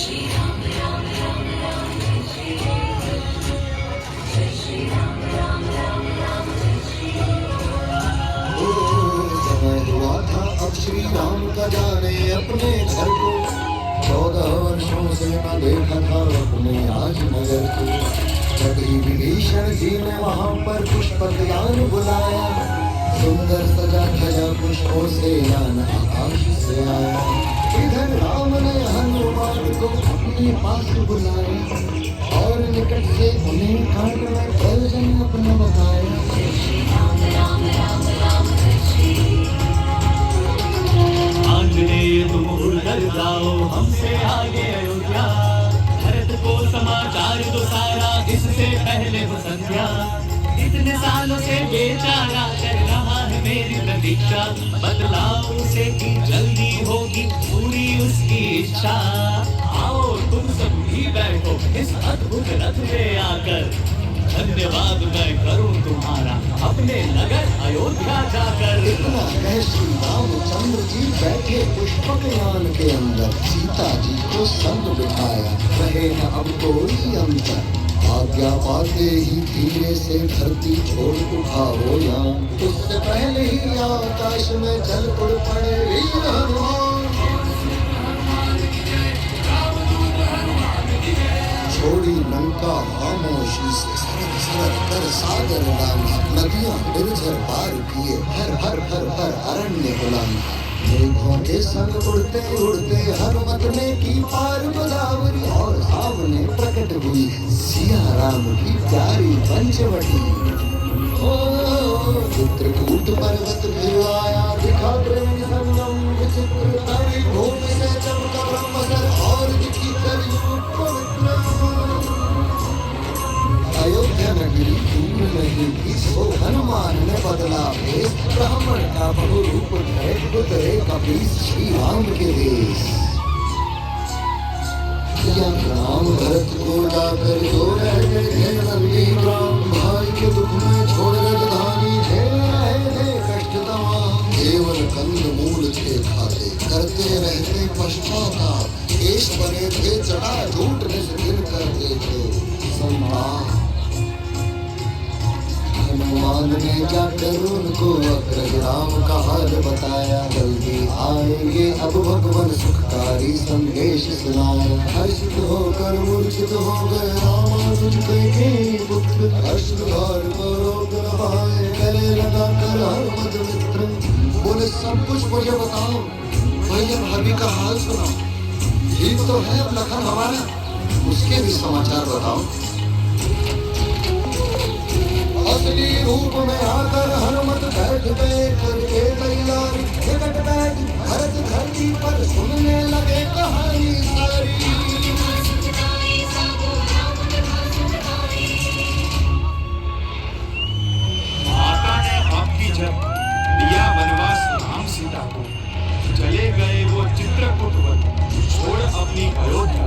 श्री राम का जाने अपने घर को, 14 वर्षों से न देखा था अपने आज नगर को। तभी विभीषण जी ने वहां पर पुष्पकयान बुलाया, सुंदर सजा धजा पुष्पों से यान आकाश से आया। इधर राम ने हनुमान को अपने पास बुलाया और निकट से उन्हें कांड में प्रयोजन अपना बताया। आंजनेय तुम उड़कर जाओ हमसे आगे अयोध्या, भरत को समाचार दो सारा इससे पहले हो संध्या। इतने सालों से बेचारा कर रहा है मेरी प्रतीक्षा, बदलाव उसे की जल्दी होगी पूरी उसकी इच्छा। आओ तुम सब भी बैठो इस अद्भुत रथ में आकर, धन्यवाद मैं करूं तुम्हारा अपने नगर अयोध्या जाकर। इतना कह श्री रामचंद्र जी बैठे पुष्पकयान के अंदर, सीता जी को संग बिठाया, रहे न अब कोई अंतर। आज्ञा पाते ही धीरे से धरती छोड़ उठाओ यान, उससे पहले ही आकाश में चल पड़े वीर हनुमान। छोड़ी लंका खामोशी से सरक सरक कर सागर डाली, नदियां निर्झर पार किए हर हर हर हर अरण्य बुलानी। मेघों के संग उड़ते उड़ते हनुमत ने की पार गोदावरी, और सामने प्रकट हुई सिया राम की प्यारी पंचवटी। चित्रकूट पर्वत फिर आया दिखा प्रेम संगम विचित्र, तड़ी भूमि से चमका ब्रह्मसर और दिखी सरयू पवित्र। अयोध्या नगरी दूर नहीं थी, सो हनुमान ने बदला भेष, ब्राह्मण का बहु रूप धरे उतरे कपीस श्री राम के देश। किया राम भरत को जाकर जो रह गए नंदी ग्राम, भाई के दुख में छोड़ राजधानी झेल रहे थे कष्ट तमाम। केवल कंद मूल थे खाते करते रहते पश्चाताप, केश बने थे चटा झूठ निष्ठिन करते थे सम्मान। हनुमान ने जाकर उनको अग्रज राम का हाल बताया, जल्दी आएंगे अब भगवान सुखकारी संदेश सुनाया। हर्षित होकर मूर्छित हो गए रामानुज के पुत्र, अश्रुधार को रोक रहाए गले लगा कर हनुमत मित्र। बोले सब कुछ मुझे बताओ, भैया भाभी का हाल सुनाओ, ठीक तो है अब लखन हमारा, उसके भी समाचार बताओ। असली रूप में आकर हनुमत बैठ गए करके तैयारी, निकट बैठ भरत धरती पर सुनने लगे कहानी सारी। माता ने आपकी जब दिया वनवास राम सीता को, चले गए वो चित्रकूट वन छोड़ अपनी अयोध्या।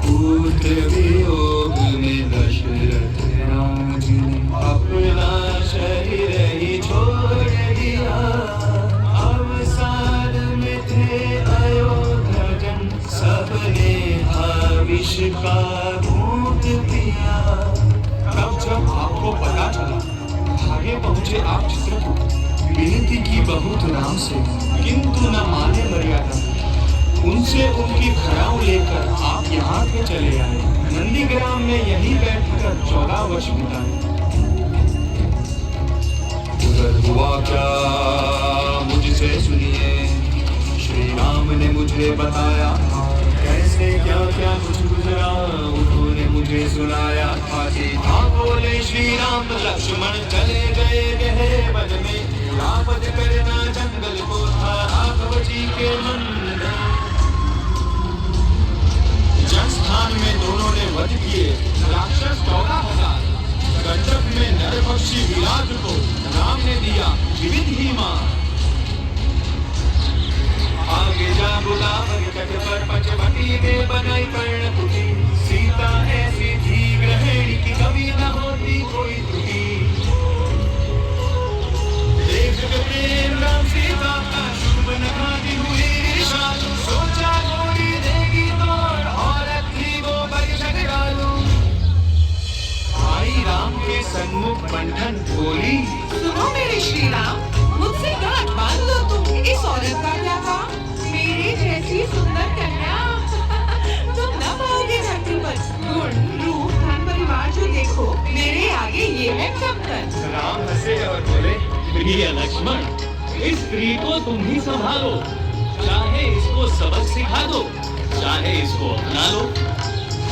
पुत्र वियोग में दशरथ राज ने अपना शरीर ही छोड़ दिया, अवसाद में थे अयोध्या जन, सबने हविष का घूंट पिया। तब जब आपको पता चला भागे पहुंचे आप चित्रकूट, विनती की बहुत राम से किंतु न माने मर्यादा, उनसे उनकी खड़ाऊ लेकर आप यहाँ के चले आए। नंदीग्राम में यही बैठकर 14 वर्ष बिताए। उधर हुआ क्या मुझसे सुनिए, श्री राम ने मुझे बताया, कैसे क्या क्या कुछ गुजरा उन्होंने मुझे सुनाया। सीता बोले श्री राम लक्ष्मण चले गए गहरे वन में, रावत करना जंगल को था राघव जी के मन में। जनस्थान में दोनों ने वध किए राक्षस 14,000, गंडक में नर पक्षी विराट को राम ने दिया विविध ही मां। आगे जा बुलावर तट पर पंचवटी में बनाई पर्णकुटी, सीता ऐसी थी गृहिणी की कभी न होती कोई त्रुटि। देख के प्रेम राम सीता का शुभ नखाती हुई ईर्षा समतन। राम हंसे और बोले, प्रिय लक्ष्मण, इस स्त्री को तुम ही संभालो, चाहे इसको सबक सिखा दो, चाहे इसको अपना लो।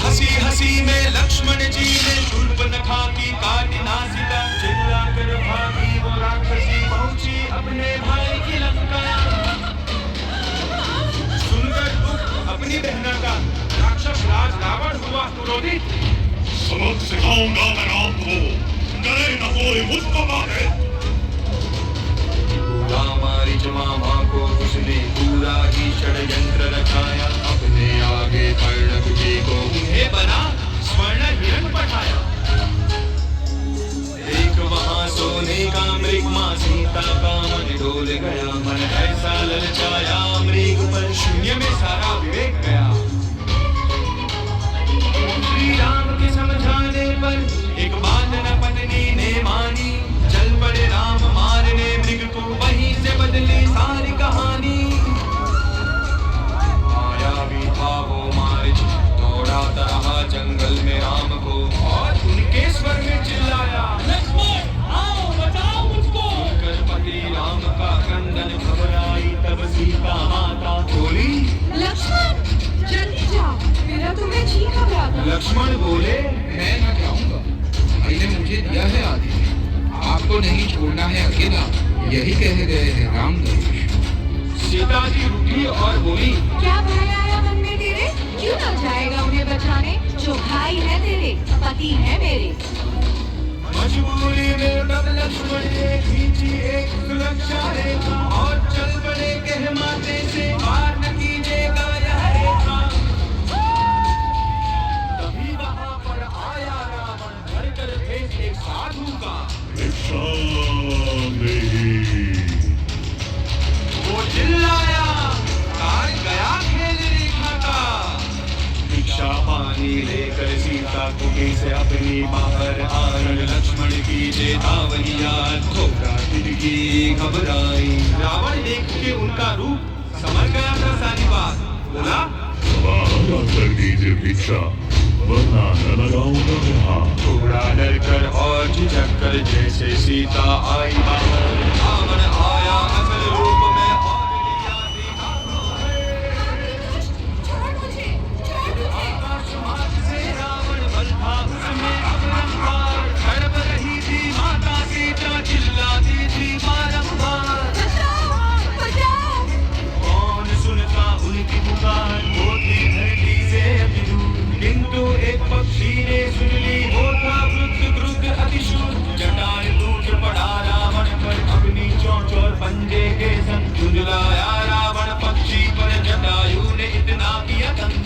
हंसी हंसी में लक्ष्मण जी ने शूर्पणखा की काटी नासिका, चिल्लाकर भागी वो राक्षसी पहुंची अपने भाई की लंका। सुनकर दुख अपनी बहना का राक्षस राज रावण हुआ क्रोधित। सबक सिखाऊंगा मैं राम को, डरे न कोई मुझको मारे। मारीच मामा को उसने पूरा ही षड्यंत्र रचाया, अपने आगे कर्णक जी को उन्हें बना स्वर्ण हिरण पठाया। एक वहां सोने का मृग मां सीता का मन डोल गया, मन ऐसा ललचाया मृग पर शून्य में सारा विवेक गया। श्री राम के समझाने पर एक बात न पत्नी ने मानी, चल पड़े राम मारने मृग को, वहीं से बदली सारी कहानी। मायावी था वो मारिच, दौड़ाता रहा जंगल में राम को, और उनके स्वर में चिल्लाया, लक्ष्मण आओ बचाओ मुझको। सुनकर पति राम का क्रंदन घबराई, तब सीता माता बोली, लक्ष्मण जल्दी जाओ, मेरा तुम्हें जी घबराता। लक्ष्मण बोले, मैं न जाऊंगा, भाई ने मुझे दिया है आदेश, आपको नहीं छोड़ना है अकेला, यही कह गए हैं राम नरेश। सीता जी उठी और बोली, क्या भय आया मन में तेरे? क्यों न जाएगा उन्हें बचाने, जो भाई है तेरे, पति है मेरे। मजबूरी में तब लक्ष्मण ने खींची एक सुरक्षा रेखा, और चल पड़े कहमाते से पार न कीजिएगा यह रेखा। तभी वहां पर आया रावण, भरकर भेष एक साधु का। भिक्षा नहीं। वो चिल्लाया, तार गया खेल रेखा का। भिक्षा पानी लेकर सीता कुटी से अपनी बाहर आए, लक्ष्मण की चेतावनी याद घोड़ा तिरकी घबराई। रावण देख के उनका रूप समझ गया था सारी बात, बोला, हमारा कर दीजिए भिक्षा, वरना न लगाऊंगा मैं हाथ। थोड़ा डर कर और झिझक कर जैसे सीता आई बाहर, रावण आया असल रूप में और लिया सीता छोड़ मुझे, छोड़ मुझे। आकाश मार्ग से रावण बल था उसमें अपरंपार, तड़प रही थी माता सीता, चिल्लाती थी बारंबार। बचाओ, बचाओ। कौन सुनता उनकी पुकार, वो थी धरती से अति दूर, किंतु एक पक्षी ने सुन ली, वो था वृद्ध अतिशूर। जटायु टूट पड़ा रावण पर, अपनी चोंच और पंजे के संग झुंझलाया रावण पक्षी पर, जटायु ने इतना किया तंग।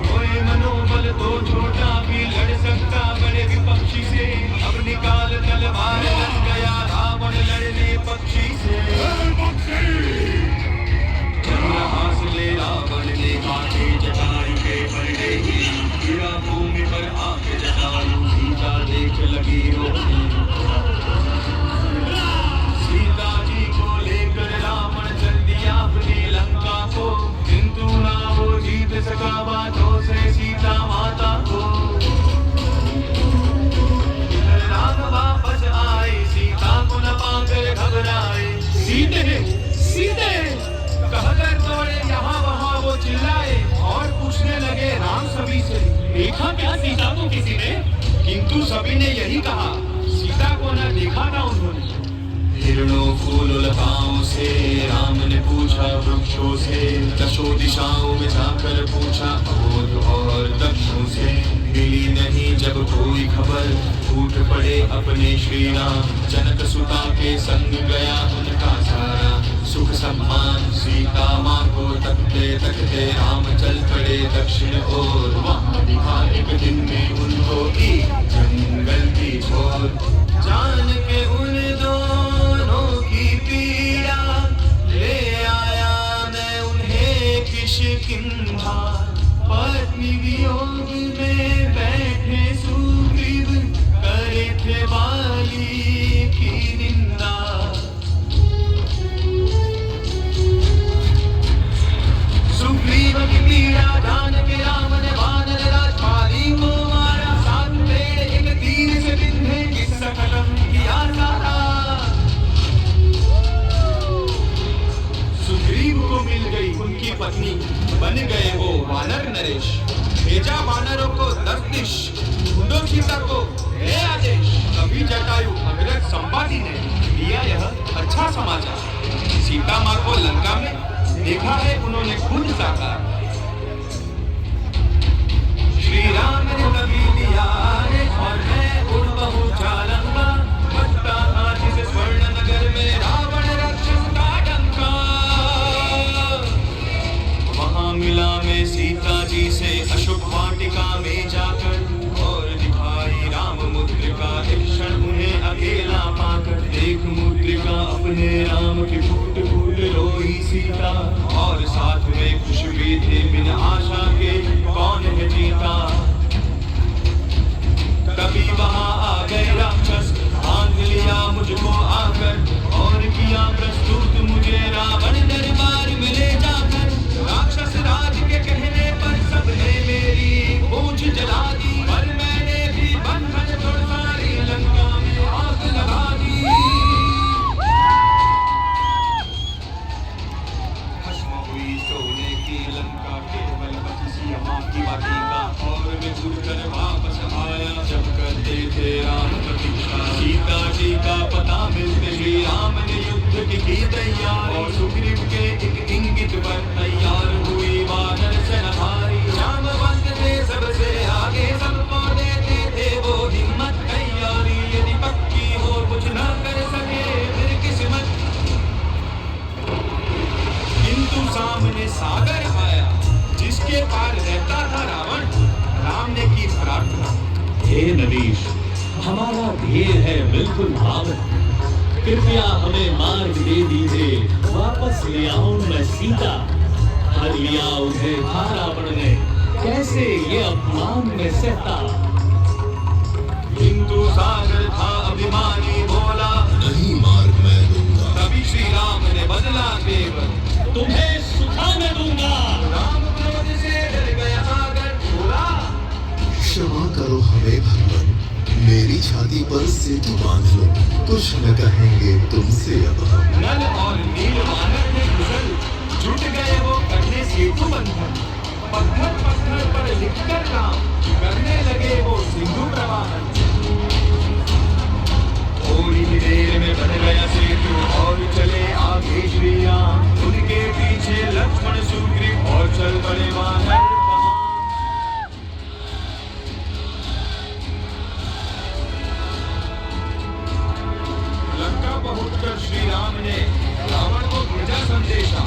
कोई मनोबल तो छोटा भी लड़ सकता बड़े विपक्षी से, अब निकाल तलवार लग गया रावण लड़ने पक्षी से। हासिले रावण ने काटे जटायु के पलड़े ही, गिरा भूमि पर आके जटायु, सीता देख लगी रोने। सीता जी को लेकर रावण चल दिया अपनी लंका को, किंतु ना वो जीत सका बातों से सीता माता को। राम वापस आए, सीता को न पाकर घबराए। सीते सीते कहकर दौड़े यहाँ वहाँ वो चिल्लाए, और पूछने लगे राम सभी से, देखा क्या सीता को किसी ने? किंतु सभी ने यही कहा, सीता को न देखा ना उन्होंने। हिरणों फूल लताओं से राम ने पूछा वृक्षों से, दशों दिशाओं में जाकर पूछा अबोध और दक्षों से, मिली नहीं जब कोई खबर, फूट पड़े अपने श्री राम, जनक सुता के संग गया उनका सारा सुख सम्मान। सीता माँ को तकते तकते राम चल पड़े दक्षिण ओर, वहाँ दिखा एक दिन में उनको की जंगल की छोर। जान के उन दोनों की पीड़ा, ले आया मैं उन्हें किष्किंधा, पत्नी वियोग में बैठे सुग्रीव, करे थे बाली की निंदा। सुग्रीव की पीड़ा जान के राम ने वानर राज बाली को मारा, सात पेड़ एक आदमी बन गए वो वानर नरेश। भेजा वानरों को 10 दिश, ढूंढो सीता को ले आदेश। कभी जटायु अग्रज संपाति ने दिया यह अच्छा समाचार। सीता माँ को लंका में देखा है उन्होंने खुद साकार। श्री राम ने कभी दिया है और मैं उड़ पहुंचा लंका। बजता था जिस स्वर्ण नगर में रावण राक्षस का डंका। वहां मिला मैं सीता जी से अशोक वाटिका में जाकर। और दिखाई राम मुद्रिका एक क्षण उन्हें अकेला पाकर। देख मुद्रिका अपने राम की फूट फूट रोई सीता। और साथ में खुश भी थे बिन आशा के कौन है जीता। कभी वहां आ गए राक्षस बांध लिया मुझको आकर। और किया प्रस्तुत मुझे रावण दरबार में ले जाकर। राक्षस राज के कहने पर सबने मेरी पूंछ जला दी। पर मैंने भी बंधन तोड़ सारी लंका में आग लगा दी। भस्म हुई सोने की लंका केवल बची सीमा की वाटिका। और मैं उड़कर वापस आया जब करते थे राम प्रतीक्षा। सीता जी का पता मिलते ही राम ने युद्ध की तैयारी। और सुग्रीव के एक इंगित पर तैयार हुई वानर सेनाधारी। जामवंत थे सबसे आगे, सबको देते थे वो हिम्मत तैयारी। यदि पक्की हो कुछ न कर सके फिर किस्मत। किंतु सामने सागर आया जिसके पार रहता था रावण। राम ने की प्रार्थना, हे नरेश, हमारा ध्येय है बिल्कुल भावन। कृपया हमें मार्ग दे दीजिए, वापस ले आऊं मैं सीता। हर लिया उसे था रावण ने, कैसे ये अपमान में सहता। किंतु सागर था अभिमानी, बोला नहीं मार्ग मैं दूंगा। तभी श्री राम ने बदला तेवर, तुम्हें सुखा में दूंगा। राम क्रोध से डर गया सागर, बोला क्षमा करो हमें भगवान, मेरी छाती पर सेतु बांध लो। कुछ न कहेंगे तुमसे अब हम। नल और नील वानर ने गुजर, जुट गए वो करने सेतु बंधन। पत्थर पत्थर पर लिखकर काम करने लगे वो सिंधु प्रवाहन। थोड़ी ही देर में बन गया सेतु और चले आगे श्री राम। उनके पीछे लक्ष्मण सुग्रीव और चल पड़े वानर। लंका पहुंचकर श्री राम ने रावण को भेजा संदेशा।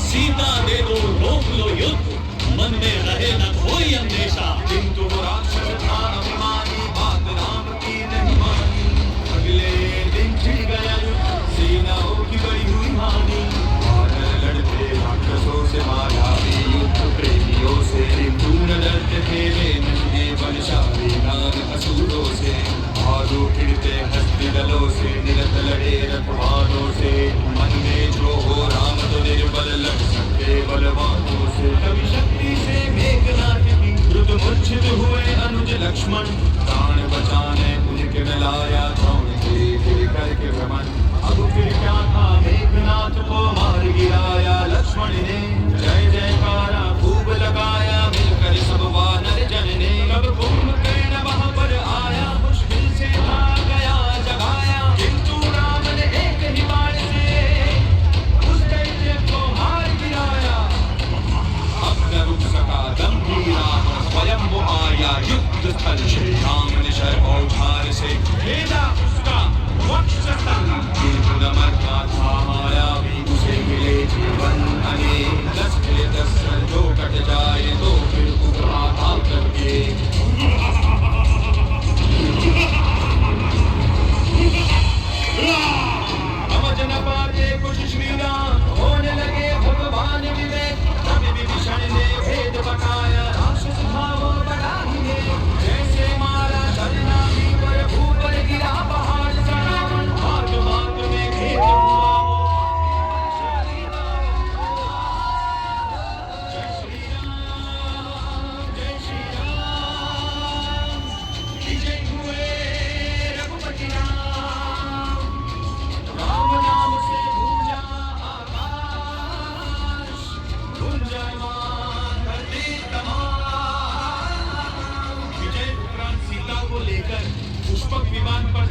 सीता दे दो, रोक लो युद्ध, मन में रहे न कोई अंदेशा। किंतु वो राक्षस था अभिमानी, बात राम की नहीं मानी। अगले दिन छिड़ गया युद्ध, सेनाओं की बड़ी हुई हानि। वानर लड़ते राक्षसों से, माया भी युद्ध प्रेमियों से। दूर डरते थे वे नंगे बलशाली नाग असुरों से। भागो फिरते हस्ती दलों से, निरत लड़े रथवानों से। मन में जो हो राम तो निर्बल लग सकते बलवानों से। कभी शक्ति से मेघनाथ की द्रुत मूर्छित हुए अनुज लक्ष्मण। प्राण बचाने उनके में लाया द्रोण के फिर करके भ्रमण। अब फिर क्या था, मेघनाथ को मार गिराया लक्ष्मण ने। जय जयकारा खूब लगाया मिलकर सब वानर जन ने। कब कुंभकर्ण वहां पर आया, मुश्किल से आ गया जगाया। किंतु राम ने एक ही बाण से उस दैत्य को मार गिराया। अब न रुक सका गंभीर राम, स्वयं वो आया युद्ध स्थल से। राम ने शर और ठार से भेजा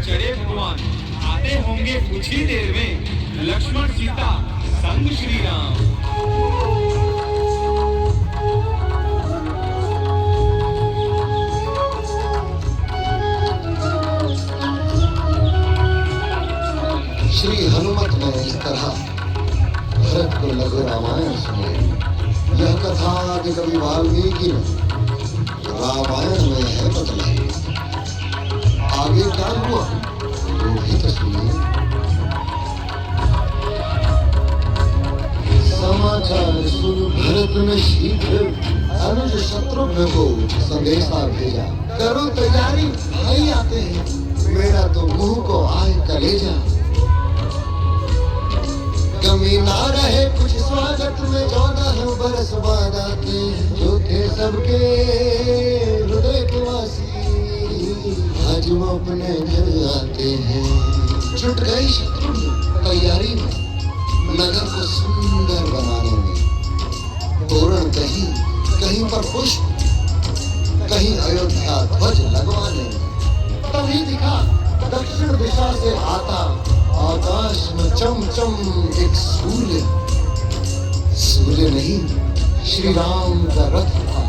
चढ़े भगवान, आते होंगे कुछ ही देर में लक्ष्मण सीता संग श्री राम। श्री हनुमत ने इस तरह भरत को लघु रामायण सुने। यह कथा आदि कवि वाल्मीकि ने रामायण में है बदलाई। आगे क्या हुआ वो भी तो सुनिए। समाचार सुन भरत ने शीघ्र अनुज शत्रुघ्न को संदेशा भेजा, करो तैयारी, भाई आते हैं, मेरा तो मुंह को आए कलेजा। कमी ना रहे कुछ स्वागत में, 14 बरस बाद आते जो थे सबके हृदय के वासी, आज वो अपने घर आते हैं। छुट गई शत्रुघ्न तैयारी में, नगर को सुंदर बनाने में। तोरण कहीं कहीं पर पुष्प, कहीं अयोध्या ध्वज लगवाने में। तभी दिखा दक्षिण दिशा से आता आकाश में चमचम एक सूर्य। सूर्य नहीं, श्री राम का रथ था,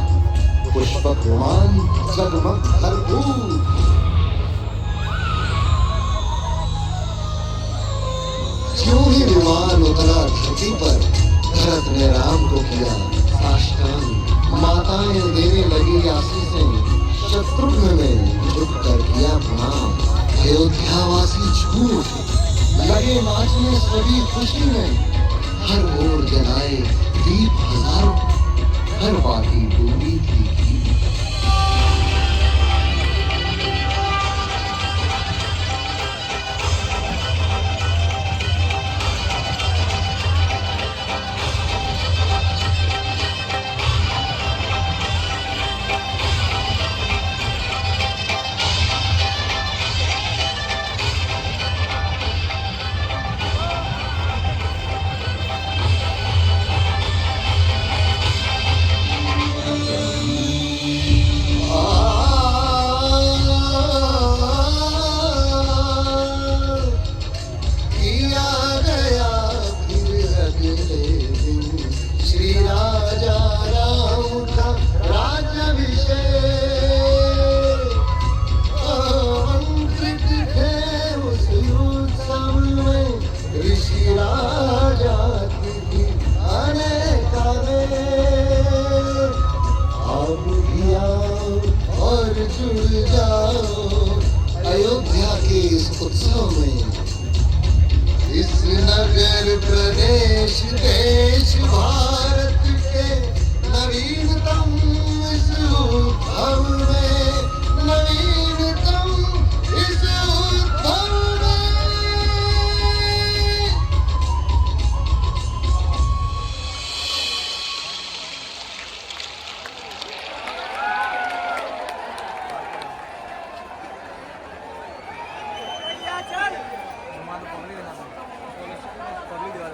पुष्पक विमान जगमग भरपूर। क्यों ही विमान उतरा धरती पर, भरत ने राम को किया साष्टांग। माताएं देने लगी आशीषें, शत्रुघ्न ने झुक कर किया प्रणाम। अयोध्यावासी झूठ लगे नाचने सभी खुशी में, हर ओर जलाए दीप हजारों, हर बाती डूबी थी। अयोध्या के इस उत्सव में, इस नगर प्रदेश देश भारत के नवीनतम इस उत्सव में, नवीनतम इस उत्सव में। चल